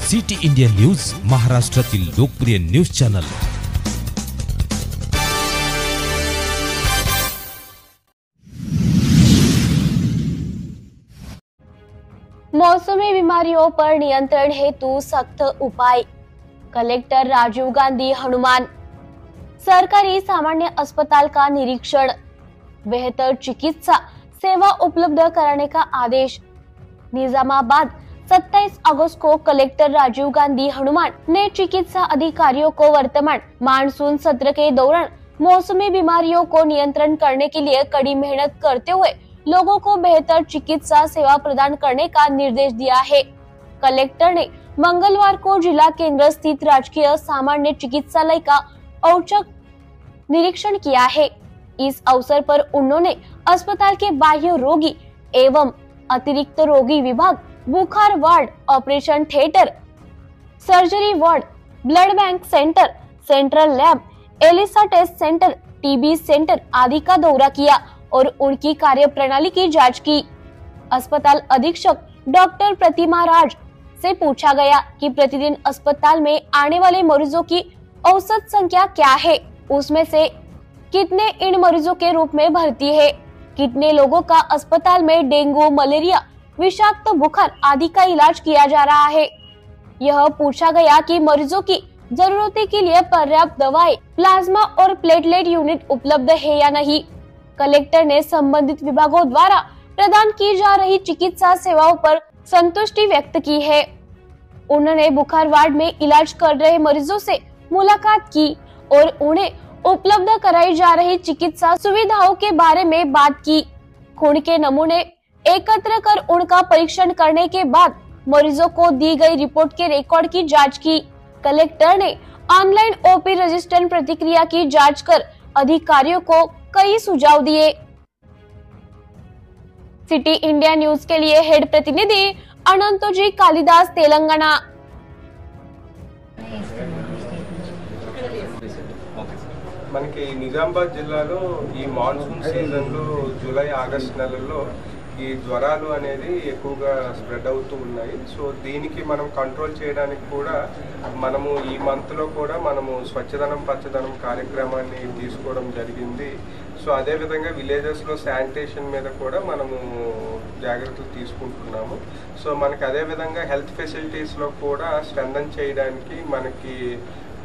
City India news महाराष्ट्रातील लोकप्रिय news channel. मौसमी बीमारियों पर नियंत्रण हेतु सख्त उपाय। कलेक्टर राजीव गांधी हनुमान। सरकारी सामान्य अस्पताल का निरीक्षण। बेहतर चिकित्सा सेवा उपलब्ध कराने का आदेश। निजामाबाद 27 अगस्त को कलेक्टर राजीव गांधी हनुमान ने चिकित्सा अधिकारियों को वर्तमान मानसून सत्र के दौरान मौसमी बीमारियों को नियंत्रण करने के लिए कड़ी मेहनत करते हुए लोगों को बेहतर चिकित्सा सेवा प्रदान करने का निर्देश दिया है। कलेक्टर ने मंगलवार को जिला केंद्र स्थित राजकीय सामान्य चिकित्सालय का औचक निरीक्षण किया है। इस अवसर पर उन्होंने अस्पताल के बाह्य रोगी एवं अतिरिक्त रोगी विभाग, बुखार ward, operation theatre, surgery ward, blood bank centre, central lab, ELISA test centre, TB centre आदि का दौरा किया और उनकी कार्यप्रणाली की जांच की। अस्पताल अधीक्षक डॉक्टर प्रतिमा राज से पूछा गया कि प्रतिदिन अस्पताल में आने वाले मरीजों की औसत संख्या क्या है, उसमें से कितने इन मरीजों के रूप में भर्ती है, कितने लोगों का अस्पताल में डेंगू, मलेरिया, विषाक्त बुखार आदि का इलाज किया जा रहा है। यह पूछा गया कि मरीजों की जरूरतों के लिए पर्याप्त दवाएं, प्लाज्मा और प्लेटलेट यूनिट उपलब्ध है या नहीं। कलेक्टर ने संबंधित विभागों द्वारा प्रदान की जा रही चिकित्सा सेवाओं पर संतुष्टि व्यक्त की है। उन्होंने बुखार वार्ड में इलाज कर रहे मरीजों से मुलाकात की और उन्हें उपलब्ध कराई जा रही चिकित्सा सुविधाओं के बारे में बात की। खून के नमूने एकत्र कर उनका परीक्षण करने के बाद मरीजों को दी गई रिपोर्ट के रिकॉर्ड की जांच की। कलेक्टर ने ऑनलाइन ओपी रजिस्टर प्रतिक्रिया की जांच कर अधिकारियों को कई सुझाव दिए। सिटी इंडिया न्यूज के लिए हेड प्रतिनिधि अनंतोजी कालिदास, तेलंगाना। మనకి నిజామాబాద్ జిల్లాలో ఈ మాన్సూన్ సీజన్లో జూలై ఆగస్ట్ నెలల్లో ఈ జ్వరాలు అనేది ఎక్కువగా స్ప్రెడ్ అవుతూ ఉన్నాయి। సో దీనికి మనం కంట్రోల్ చేయడానికి కూడా మనము ఈ మంత్లో కూడా మనము స్వచ్ఛదనం పచ్చదనం కార్యక్రమాన్ని తీసుకోవడం జరిగింది। సో అదేవిధంగా విలేజెస్లో శానిటేషన్ మీద కూడా మనము జాగ్రత్తలు తీసుకుంటున్నాము। సో మనకి అదేవిధంగా హెల్త్ ఫెసిలిటీస్లో కూడా స్ట్రెంథన్ చేయడానికి మనకి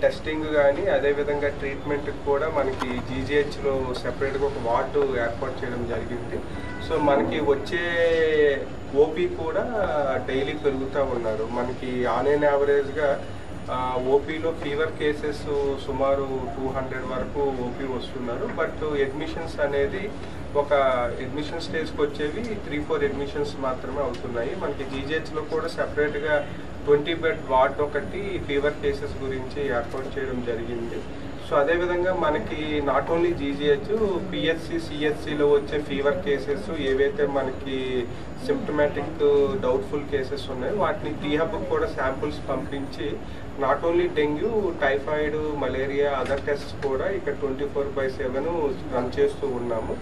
టెస్టింగ్ కానీ అదేవిధంగా ట్రీట్మెంట్ కూడా మనకి జీజీహెచ్లో సెపరేట్గా ఒక వార్డు ఏర్పాటు చేయడం జరిగింది। సో మనకి వచ్చే ఓపీ కూడా డైలీ పెరుగుతూ ఉన్నారు। మనకి ఆన్ ఎన్ యావరేజ్గా ఓపీలో ఫీవర్ కేసెస్ సుమారు 200 వరకు ఓపీ వస్తున్నారు। బట్ అడ్మిషన్స్ అనేది ఒక అడ్మిషన్ స్టేజ్కి వచ్చేవి 3-4 అడ్మిషన్స్ మాత్రమే అవుతున్నాయి। మనకి జీజీహెచ్లో కూడా సెపరేట్గా 20 బెడ్ వార్డ్ ఒకటి ఫీవర్ కేసెస్ గురించి ఏర్పాటు చేయడం జరిగింది। సో అదేవిధంగా మనకి నాట్ ఓన్లీ జీజీహెచ్, పిహెచ్సి, సిహెచ్సిలో వచ్చే ఫీవర్ కేసెస్ ఏవైతే మనకి సిమ్టమాటిక్ డౌట్ఫుల్ కేసెస్ ఉన్నాయో వాటిని టీహబ్ కూడా శాంపుల్స్ పంపించి not only dengue, typhoid, malaria other tests కూడా ఇక్కడ 24/7 రన్ చేస్తూ ఉన్నాము।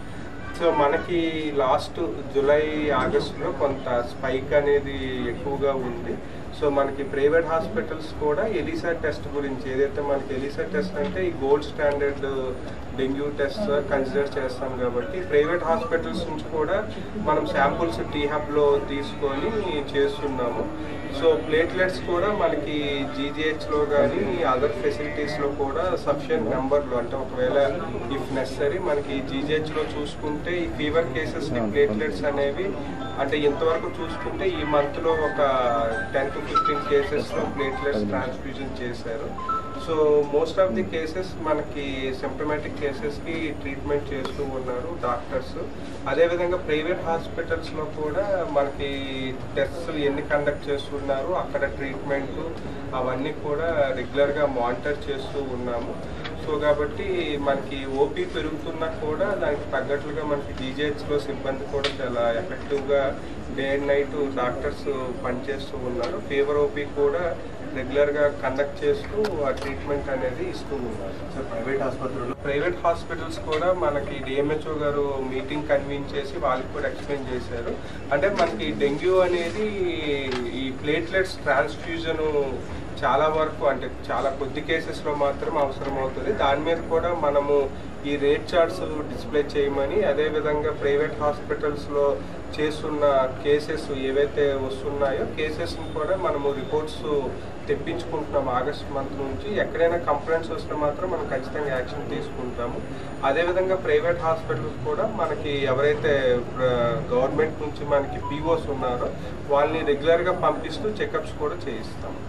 సో మనకి లాస్ట్ జూలై ఆగస్టులో కొంత స్పైక్ అనేది ఎక్కువగా ఉంది। సో మనకి ప్రైవేట్ హాస్పిటల్స్ కూడా ఎలిసా టెస్ట్ గురించి, ఏదైతే మనకి ఎలిసా టెస్ట్ అంటే ఈ gold standard dengue test consider చేస్తాం కాబట్టి ప్రైవేట్ హాస్పిటల్స్ నుంచి కూడా మనం శాంపుల్స్ టీహబ్లో తీసుకొని చేస్తున్నాము। సో ప్లేట్లెట్స్ కూడా మనకి జీజీహెచ్లో కానీ అదర్ ఫెసిలిటీస్లో కూడా సఫిషియంట్ నెంబర్లో, అంటే ఒకవేళ ఇఫ్ నెసరీ మనకి జీజీహెచ్లో చూసుకుంటే ఈ ఫీవర్ కేసెస్ని ప్లేట్లెట్స్ అనేవి అంటే ఇంతవరకు చూసుకుంటే ఈ మంత్లో ఒక 10 to 15 కేసెస్లో ప్లేట్లెట్స్ ట్రాన్స్ఫ్యూజన్ చేశారు। So most of the cases మనకి సిమ్టమాటిక్ కేసెస్కి ట్రీట్మెంట్ చేస్తూ ఉన్నారు డాక్టర్స్। అదేవిధంగా ప్రైవేట్ హాస్పిటల్స్లో కూడా మనకి టెస్ట్స్ ఎన్ని కండక్ట్ చేస్తున్నారు, అక్కడ ట్రీట్మెంట్ అవన్నీ కూడా రెగ్యులర్గా మానిటర్ చేస్తూ ఉన్నాము। సో కాబట్టి మనకి ఓపీ పెరుగుతున్నా కూడా దానికి తగ్గట్లుగా మనకి జీజీహెచ్లో సిబ్బంది కూడా చాలా ఎఫెక్టివ్గా డే అండ్ నైట్ డాక్టర్స్ పనిచేస్తూ ఉన్నారు। ఫీవర్ ఓపీ కూడా రెగ్యులర్గా కండక్ట్ చేస్తూ ఆ ట్రీట్మెంట్ అనేది ఇస్తూ ఉన్నారు। సో ప్రైవేట్ హాస్పిటల్స్ కూడా మనకి డిఎంహెచ్ఓ గారు మీటింగ్ కన్వీన్ చేసి వాళ్ళకి కూడా ఎక్స్ప్లెయిన్ చేశారు। అంటే మనకి డెంగ్యూ అనేది ఈ ప్లేట్లెట్స్ ట్రాన్స్ఫ్యూజన్ చాలా వరకు అంటే చాలా కొద్ది కేసెస్లో మాత్రం అవసరం అవుతుంది. దాని మీద కూడా మనము ఈ రేట్ చార్ట్స్ డిస్ప్లే చేయమని, అదేవిధంగా ప్రైవేట్ హాస్పిటల్స్లో చేస్తున్న కేసెస్ ఏవైతే వస్తున్నాయో కేసెస్ని కూడా మనము రిపోర్ట్స్ తెప్పించుకుంటున్నాం ఆగస్ట్ మంత్ నుంచి. ఎక్కడైనా కంప్లైంట్స్ వస్తే మాత్రం మనం ఖచ్చితంగా యాక్షన్ తీసుకుంటాము. అదేవిధంగా ప్రైవేట్ హాస్పిటల్స్ కూడా మనకి ఎవరైతే గవర్నమెంట్ నుంచి మనకి పీఓస్ ఉన్నారో వాళ్ళని రెగ్యులర్గా పంపిస్తూ చెకప్స్ కూడా చేయిస్తాము.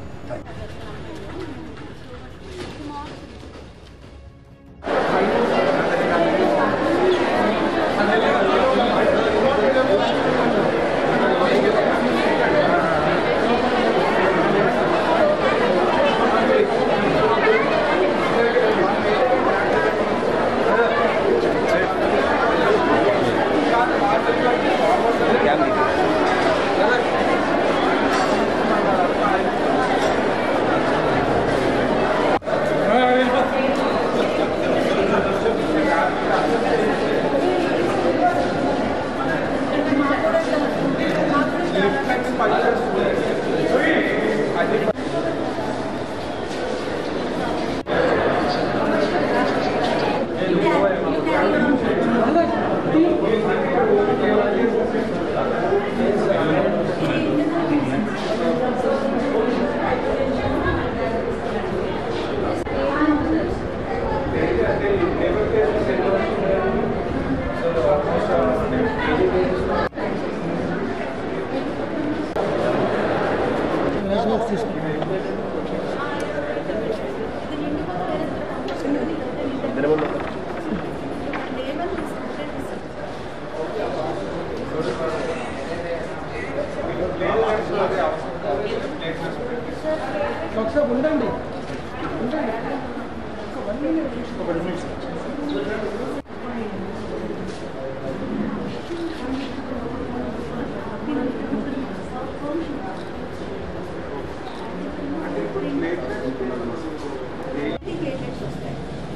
ఉండండి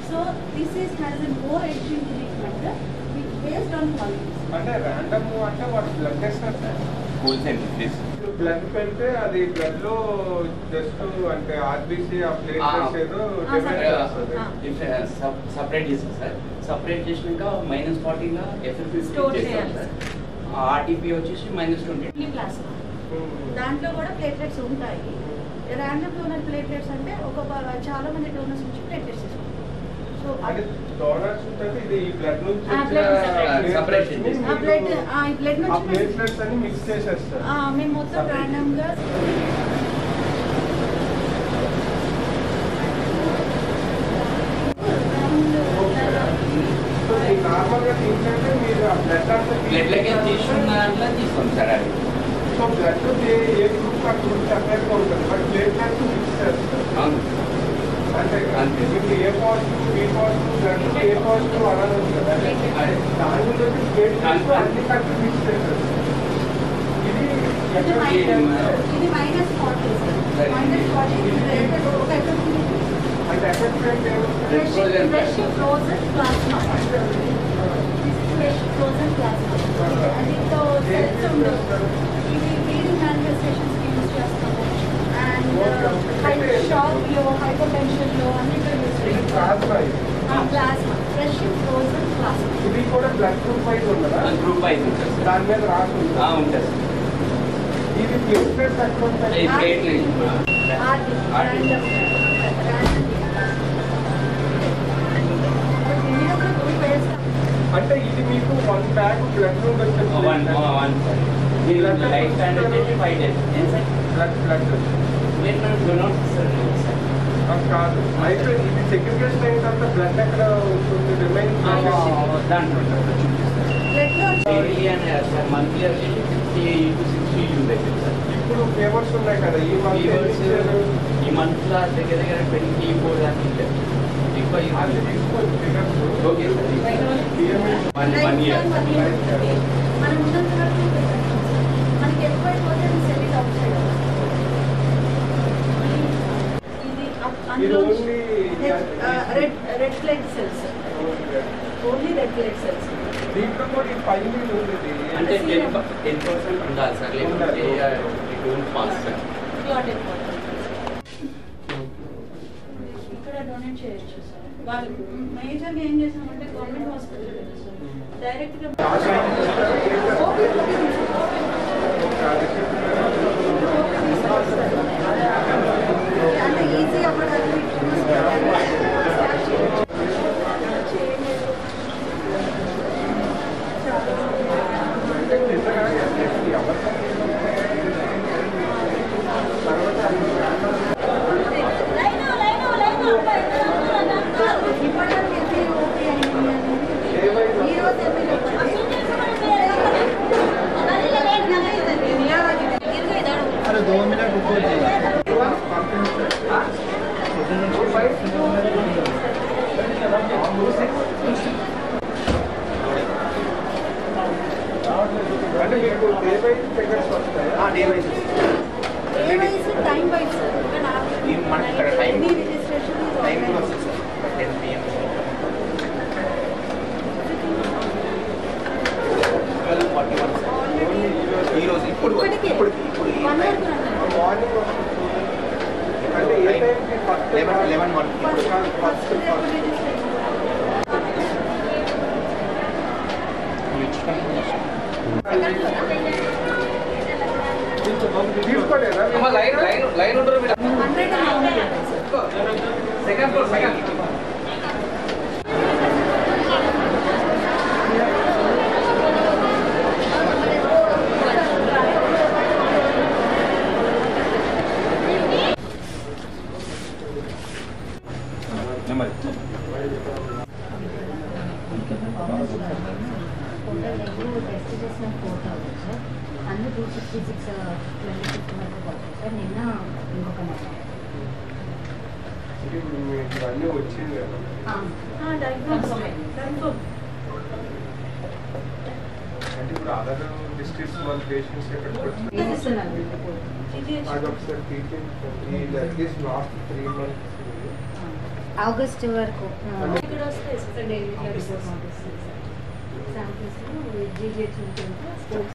So this is has a more entry treatment based on quality. అంటే ర్యాండమ్ అంటే వాడు బ్లడ్ టెస్ట్ బ్లడ్ పెడితే అది బ్లడ్ లో జస్ట్ అంటే ఆర్బీసీ ఆ ప్లేట్లెట్స్ ఏదో సపరేట్ చేస్తారు సార్. సపరేట్ చేసినాక -40 గా ఎఫ్ఎఫ్పి స్టోర్ చేస్తారు సార్. ఆర్టీపీ వచ్చేసి -20 ప్లాస్మా. దాంట్లో కూడా ప్లేట్లెట్స్ ఉంటాయి. ర్యాండమ్ డోనర్ ప్లేట్లెట్స్ అంటే చాలా మంది డోనర్స్ నుంచి ప్లేట్లెట్స్ తీసుకుంటారు. సో అంటే డోనర్స్ ఉంటది ఇది ఈ బ్లడ్ నుంచి సెపరేషన్ చేసి ఆ బ్లడ్ నుంచి ఆ ప్లేట్లెట్స్ అన్ని మిక్స్ చేసేస్తారు. మేము మొత్తం ర్యాండమ్ గా నార్మల్ గా తీసుకుంటే మీరు ఆ బ్లడ్ అంతా బ్లడ్ లకి తీసుకున్న దాంట్లో తీసుకోండి సార్. అది సో బ్లడ్ ఏ గ్రూప్ ఆ గ్రూప్ సెపరేట్ గా ఉంటుంది. బట్ ప్లేట్లెట్స్ మిక్స్ చేస్తారు. అంటే మీకు ఏ పాజిటివ్ బి పాజిటివ్ బ్లడ్ ఏ పాజిటివ్ అలా ఉంది కదా, దాని గురించి ప్లేట్లెట్స్ అన్ని కలిపి మిక్స్ చేస్తారు. ఇది ఇది -40 అంటే effect rate fresh frozen plasma. Fresh frozen plasma దీంతో సెల్స్ ఉండవు. ఇది బ్లీడింగ్ మేనిఫెస్టేషన్స్ యూజ్ చేస్తాము. అండ్ షాక్లో హైపర్టెన్షన్లో అన్నిట్లో యూజ్ చేస్తాము. Plasma fresh frozen plasma. ఇది కూడా బ్లడ్ గ్రూప్ వైజ్ ఉండదా? గ్రూప్ వైజ్ ఉంటుంది సార్. దాని మీద రాసి ఉంటుంది. ఇది ప్లేట్లెట్స్ ఎక్కడ ఉంటాయి? అంటే ఇది మీకు 1 బ్యాగ్ బ్లడ్ లైఫ్ స్టాండ్ వచ్చేసి 5 days. కాదు అయితే ఇది సెగ్రిగేషన్ అయిన తర్వాత బ్లడ్ ఎక్కడ ఉంటుంది? రిమైన్ దాంట్లో మంత్లీ వచ్చేసి 50 to 60 యూజ్ అవుతుంది సార్. ఇప్పుడు ఫేవర్స్ ఉన్నాయి కదా ఈ మంత్ లో దగ్గర 24 దాకా ఇచ్చారు. ఎక్కువ ఓకే సార్. 1 year మనం ఉన్నంత వరకు మనకి ఎక్కువైపోతే cell outside. Red blood cells, only red blood cells. దీంట్లో కూడా ఈ 5 ఉంది అంటే 10% ఉండాలి సార్. లేకపోతే డోంట్ పాస్ సార్. క్లాటెడ్ వాటర్ ఇక్కడ డొనేట్ చేయొచ్చు సార్. వాళ్ళు మేజర్గా ఏం చేసామంటే గవర్నమెంట్ హాస్పిటల్ కదా సార్, డైరెక్ట్గా అంటే ఈజీ అవ్వడానికి अरे 2 मिनट रुको जी। అంటే మీకు డే వైజ్ ఫిగర్స్ వస్తాయి. Day wise time wise sir. మనకి ఇక్కడ టైం రిజిస్ట్రేషన్ టైం వస్తుంది సార్ 10 PM 12:41 ఈ రోజు ఇప్పుడు ఇప్పటికే మార్నింగ్ అంటే ఏ టైంకి ఫస్ట్ 11:1 ఫస్ట్ తీసుకోలేదా? లైన్ ఉంటారు మీరు. 100 సెకండ్ ఫ్లోర్ సెకండ్. టెస్ట్ చేసిన 4,000 సార్, అందులో 266 26 వరకు పడుతుంది సార్. నిన్న ఇంకొక నెల ఇప్పుడు మీకు అన్నీ వచ్చింది కదా. అంటే ఇప్పుడు అదర్ డిస్ట్రిక్ట్స్ వాళ్ళ పేషెంట్స్ ఎక్కడికి వచ్చారు అది ఒకసారి తీపించండి. ఇది అట్లీస్ట్ లాస్ట్ 3 months ఆగస్ట్ వరకు ఇక్కడ వస్తాయి sir daily report samples GGH ఉంటుంది.